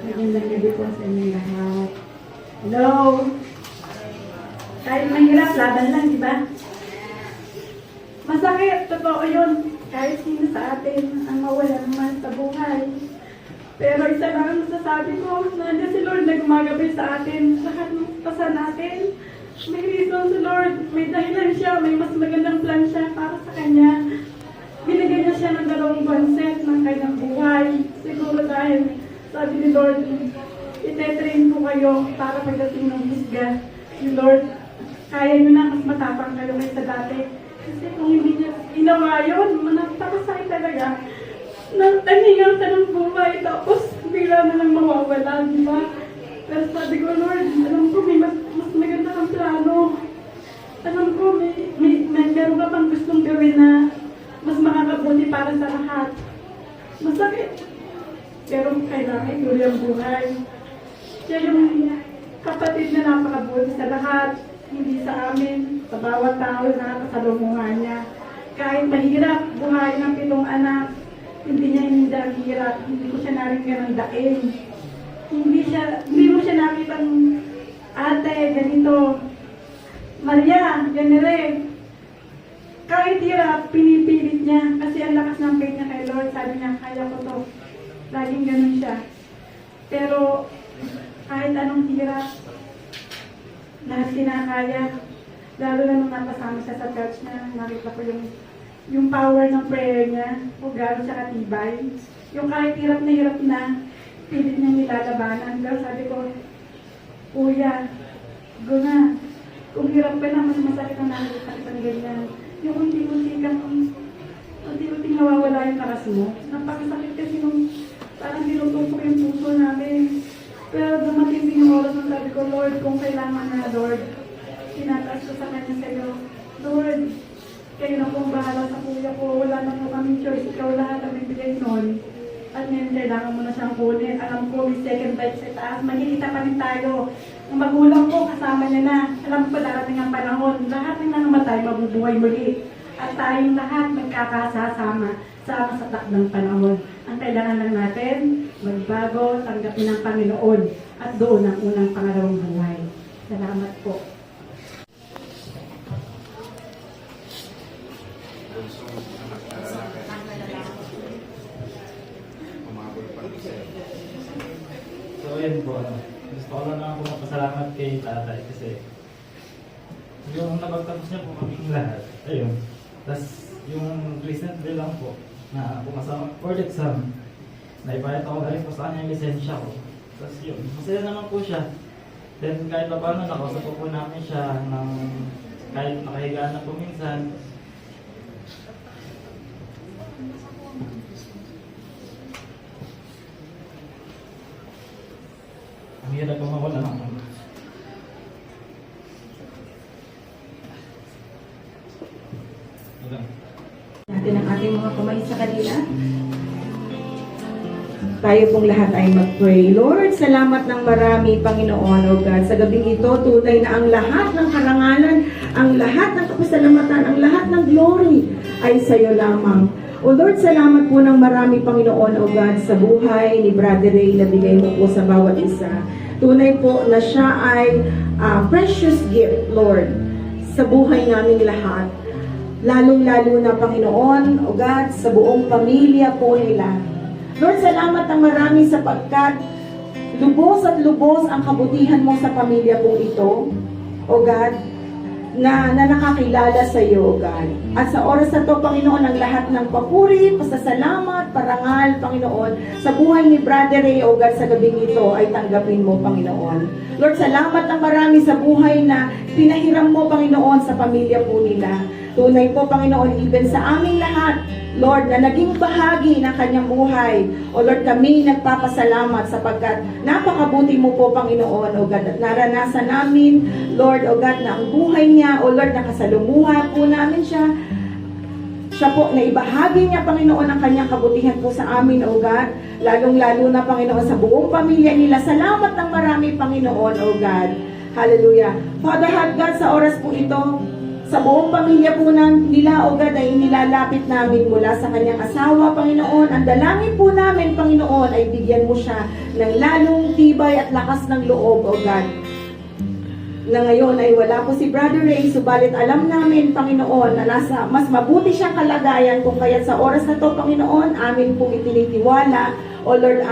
Magandang gabi po sa inyo lahat. Hello! Kahit mahirap, laban lang, di ba? Masakit, totoo yun. Kahit sino sa atin ang mawala naman sa buhay. Pero isa lang ang masasabi ko, nandiyan si Lord na gumagabi sa atin. Lahat ng pasan natin. May reason si Lord, may dahilan siya, may mas magandang plan siya para sa Kanya. Binigyan niya siya ng 2 concept ng kanyang buhay. Siguro dahil sabi ni Lord, itetrain ko kayo para pagdating ng hisga. Si Lord, kaya nyo na, mas matapang kayo kaysa dati. Kasi kung hindi niya ginawa yun, manapakasay talaga. Nagtaningan ka ng buhay, tapos bigla na lang mawawala, di ba? Pero sabi ko, Lord, alam ko may mas maganda kang plano. Alam ko, meron ka pang gustong gawin na mas makakabuti para sa lahat. Masakit. Pero kailangan ituloy ang buhay. Siya yung kapatid na napakabuti sa lahat. Hindi sa amin, sa bawat tao na nakasalumuhan niya. Kahit mahirap, buhay ng 7 anak, hindi niya hindi ang hirap. Hindi ko siya naringgan ng daing. Hindi mo siya nakitang ate, ganito. Maria, ganire. Kahit hirap, pinipilit niya. Kasi ang lakas ng faith niya kay Lord. Sabi niya, kaya ko to. Laging ganun siya. Pero, kahit anong hirap, lahat kinakaya. Lalo na nung napasama siya sa church niya, nakita ko yung power ng prayer niya, kung gano'n siya katibay. Yung kahit hirap na, pilit niya nilalabanan. Pero sabi ko, Kuya, go na. Kung hirap ka na, mas masakit ang nakikita kitang ganyan. Yung unti-unting nawawala yung lakas mo. Napakasakit kasi nung parang dinutupok yung puso namin. Pero dumating din yung oras ng sabi ko, Lord, kung kailangan na, Lord, tinataas ko sa kanya sa'yo. Lord, kayo na pong bahala sa kuya ko. Wala na po kaming choice. Ikaw lahat ang bibigay nun. At ngayon, kailangan mo na siyang kunin. Alam ko, may second bite sa taas. Magkikita pa rin tayo. Ang magulang ko, kasama niya na. Alam ko, darating ang panahon. Lahat ng nangamatay, mabubuhay muli. At tayong lahat magkakasasama sa takdang panahon. Ang kailangan lang natin, magbago, tanggapin ng Panginoon. At doon ang unang pangalawang buhay. Salamat po. So yun po, gusto ko lang ako magpasalamat kay tatay kasi yung napagtapos niya po kaming lahat, ayun. Tapos yung recently lang po na pumasama for the exam, naipahit ako na rin po sa kanya yung lisensya ko. Tapos yun, masaya naman po siya. Then kahit pa paano, nakausap po namin siya ng kahit nakahigaan na po minsan. Ang hirap po mawala ng ano. Natin ang ating mga kamay sa kanila. Tayo pong lahat ay mag-pray. Lord, salamat ng marami, Panginoon, O God. Sa gabing ito, tunay na ang lahat ng karangalan, ang lahat ng kapasalamatan, ang lahat ng glory ay sa iyo lamang. O Lord, salamat po ng marami, Panginoon, O God, sa buhay ni Brother Ray na bigay mo po sa bawat isa. Tunay po na siya ay precious gift, Lord, sa buhay naming lahat. Lalong-lalo na, Panginoon, O God, sa buong pamilya po nila. Lord, salamat ng marami sapagkat lubos at lubos ang kabutihan mo sa pamilya po ito, O God, na nakakilala sa iyo, O God. At sa oras na to, Panginoon, ang lahat ng papuri, pasasalamat, parangal, Panginoon, sa buhay ni Brother Ray, O God, sa gabing ito ay tanggapin mo, Panginoon. Lord, salamat ng marami sa buhay na pinahiram mo, Panginoon, sa pamilya po nila. Tunay po, Panginoon, even sa aming lahat, Lord, na naging bahagi ng kanyang buhay. O Lord, kami nagpapasalamat sapagkat napakabuti mo po, Panginoon, O God, at naranasan namin, Lord, O God, na ang buhay niya, O Lord, nakasalumuha po namin siya. Siya po, na ibahagi niya, Panginoon, ang kanyang kabutihan po sa amin, O God. Lalong-lalo na, Panginoon, sa buong pamilya nila. Salamat ng marami, Panginoon, O God. Hallelujah. Father, God, sa oras po ito, Sa buong pamilya po nila, O God, ay nilalapit namin mula sa kanyang asawa, Panginoon. Ang dalangin po namin, Panginoon, ay bigyan mo siya ng lalong tibay at lakas ng loob, O God. Na ngayon ay wala po si Brother Ray, subalit alam namin, Panginoon, na nasa mas mabuti siyang kalagayan kung kaya sa oras na to, Panginoon, amin pong itinitiwala, O Lord,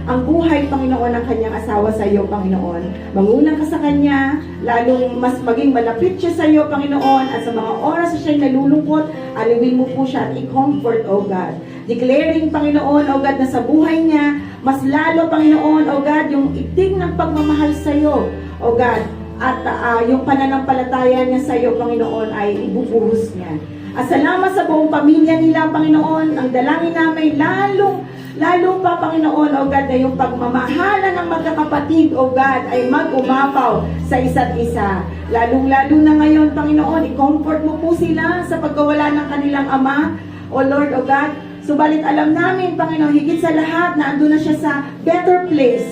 ang buhay, Panginoon, ng kanyang asawa sa iyo, Panginoon. Mangunang ka sa kanya, lalong mas maging malapit siya sa iyo, Panginoon, at sa mga oras na siya'y nalulungkot, aliwin mo po siya at i-comfort, O God. Declaring, Panginoon, O God, na sa buhay niya, mas lalo, Panginoon, O God, yung itig ng pagmamahal sa iyo, O God, at yung pananampalataya niya sa iyo, Panginoon, ay ibubuhos niya. At salamat sa buong pamilya nila, Panginoon. Ang dalangin namin, lalo pa, Panginoon, O God, na yung pagmamahala ng magkakapatid, O God, ay mag-umapaw sa isa't isa. Lalong-lalo na ngayon, Panginoon, i-comfort mo po sila sa pagkawala ng kanilang ama, O Lord, O God. Subalit alam namin, Panginoon, higit sa lahat na andun na siya sa better place.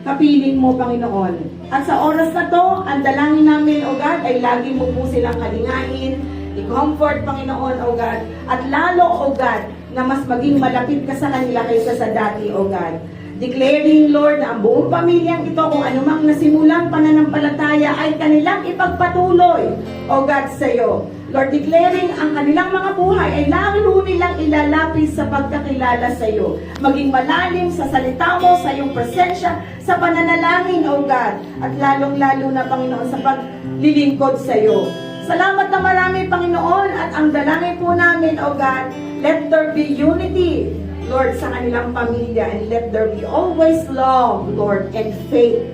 Kapiling mo, Panginoon. At sa oras na to, ang dalangin namin, O God, ay lagi mo po silang kalingain, i-comfort, Panginoon, O God, at lalo, O God, na mas maging malapit ka sa kanila kaysa sa dati, O God. Declaring, Lord, na ang buong pamilyang ito, kung anumang nasimulang pananampalataya, ay kanilang ipagpatuloy, O God, sa iyo. Lord, declaring ang kanilang mga buhay ay lalo nilang ilalapis sa pagkakilala sa iyo. Maging malalim sa salita mo, sa iyong presensya, sa pananalangin, O God. At lalong-lalo na, Panginoon, sa paglilingkod sa iyo. Salamat na marami, Panginoon, at ang dalangin po namin, O God, let there be unity, Lord, sa kanilang pamilya, and let there be always love, Lord, and faith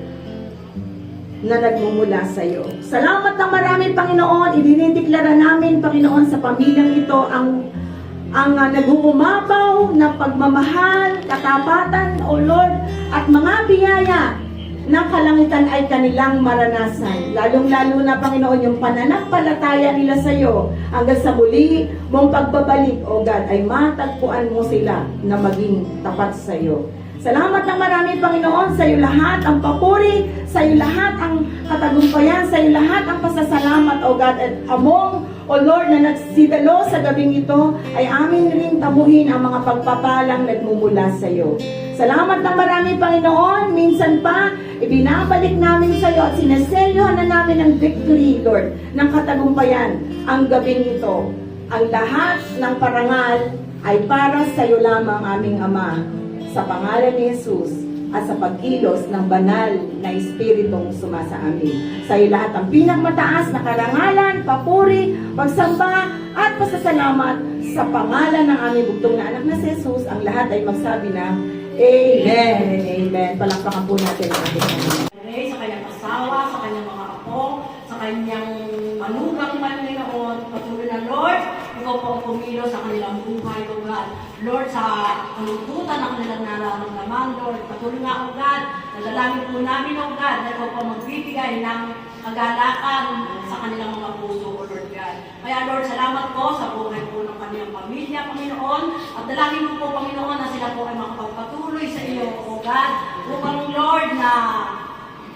na nagmumula sa iyo. Salamat na marami, Panginoon. Idinideklara namin, Panginoon, sa pamilyang ito ang nag-uumapaw na pagmamahal, katapatan, O Lord, at mga biyaya ng kalangitan ay kanilang maranasan. Lalong-lalo na, Panginoon, yung pananampalataya nila sa iyo hanggang sa muli mong pagbabalik, O God, ay matagpuan mo sila na maging tapat sa iyo. Salamat ng marami, Panginoon, sa iyo lahat ang papuri, sa iyo lahat ang katagumpayan, sa iyo lahat ang pasasalamat, O God, at among, O Lord, na nagsidalo sa gabing ito, ay amin ring tamuhin ang mga pagpapalang nagmumula sa iyo. Salamat ng marami, Panginoon, minsan pa, ibinabalik namin sa iyo at sinaselyohan na namin ang victory, Lord, ng katagumpayan ang gabing ito. Ang lahat ng parangal ay para sa iyo lamang, aming Ama, sa pangalan ni Jesus at sa pagkilos ng banal na Espiritong sumasa amin. Sa iyo lahat ang pinakmataas na karangalan, papuri, pagsamba at pasasalamat sa pangalan ng aming bugtong na anak na si Jesus. Ang lahat ay magsabi na Amen and Amen. Palakpakan po natin ang ating Panginoon. Sa kanyang asawa, sa kanyang mga apo, sa kanyang manugang Panginoon, patuloy na Lord, ikaw po ang pumilo sa kanilang buhay, O God. Lord, sa kalungkutan ng kanilang nararamdaman, Lord, patuloy nga, O God, nalalangin po namin, O God, na ikaw po magbibigay ng kagalakan sa kanilang mga puso, O Lord God. Kaya Lord, salamat po sa buhay po ng kanilang pamilya, Panginoon, at dalangin mo po, Panginoon, na sila po ay makapagpatuloy sa iyo, O God, upang Lord na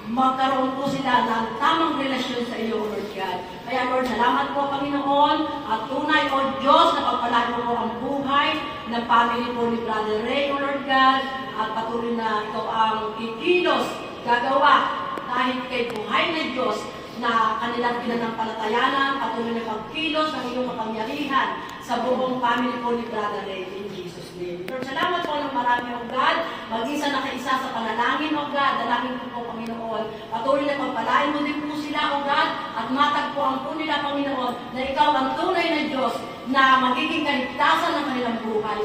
magkaroon po sila ng tamang relasyon sa iyo, Lord God. Kaya Lord, salamat po, Panginoon, at tunay, O Diyos, na pagpalain mo po ang buhay ng family po ni Brother Ray, O Lord God, at patuloy na ito ang kikilos, gagawa, dahil kay buhay na Diyos, na kanilang pinanampalatayanan, patuloy na pagkilos ng iyong kapangyarihan sa buong family po ni Brother Ray, in Jesus' name. Lord, salamat po ng marami, O God, mag-isa na kaisa sa panalangin, O God, dalangin po, Panginoon, patuloy na pagpalain mo din po sila, O God, at matagpuan po nila, Panginoon, na ikaw ang tunay na Diyos na magiging kaligtasan ng kanilang buhay.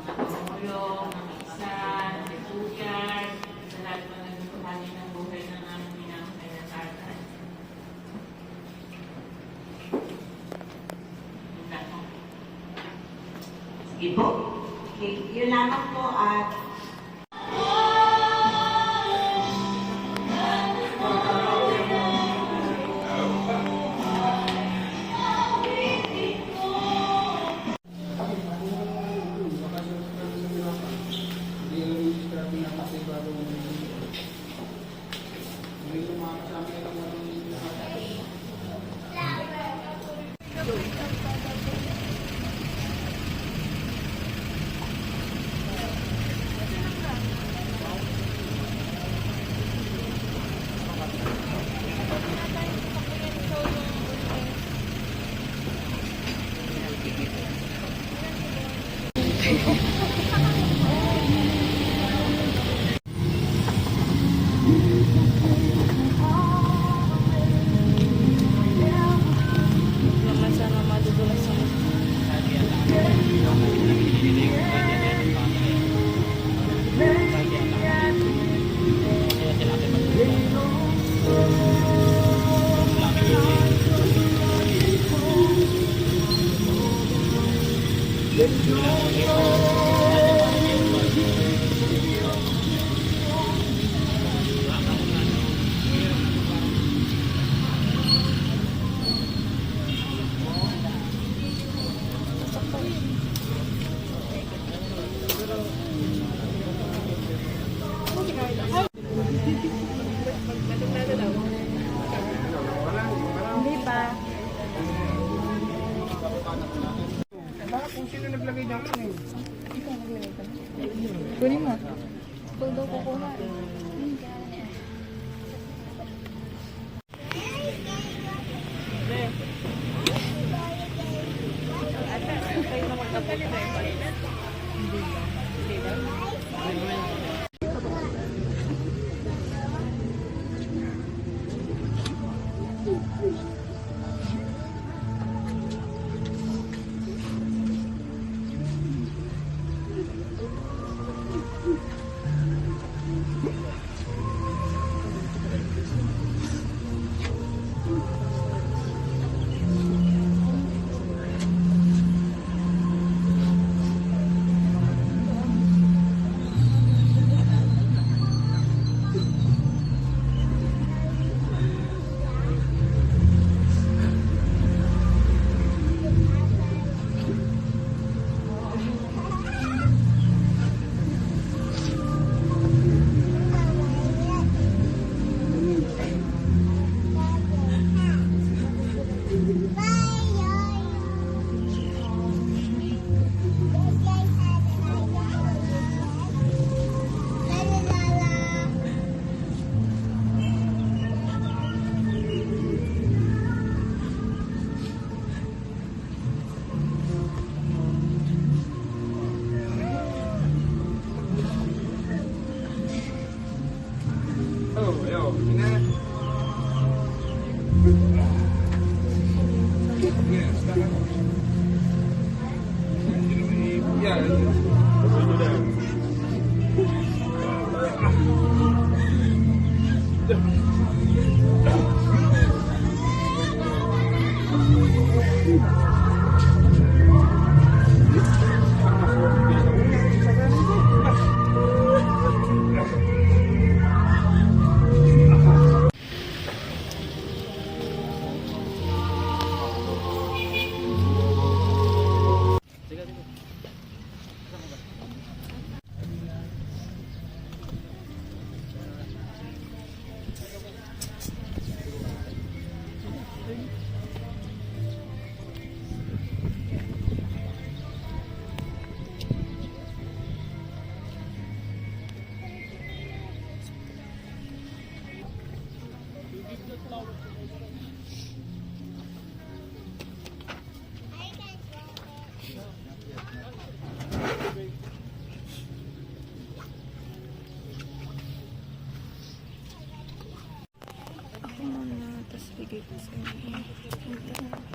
Pangulong, ng Iksan, ng Tugan, sa lahat ng nagpupanin ng buhay ng aming pinangkay na tatay. Sige po. Okay, yun lamang po at Hindi pa. Kunin mo. Ikaw daw kukuha. Ako muna, tapos bigay ko sa inyo.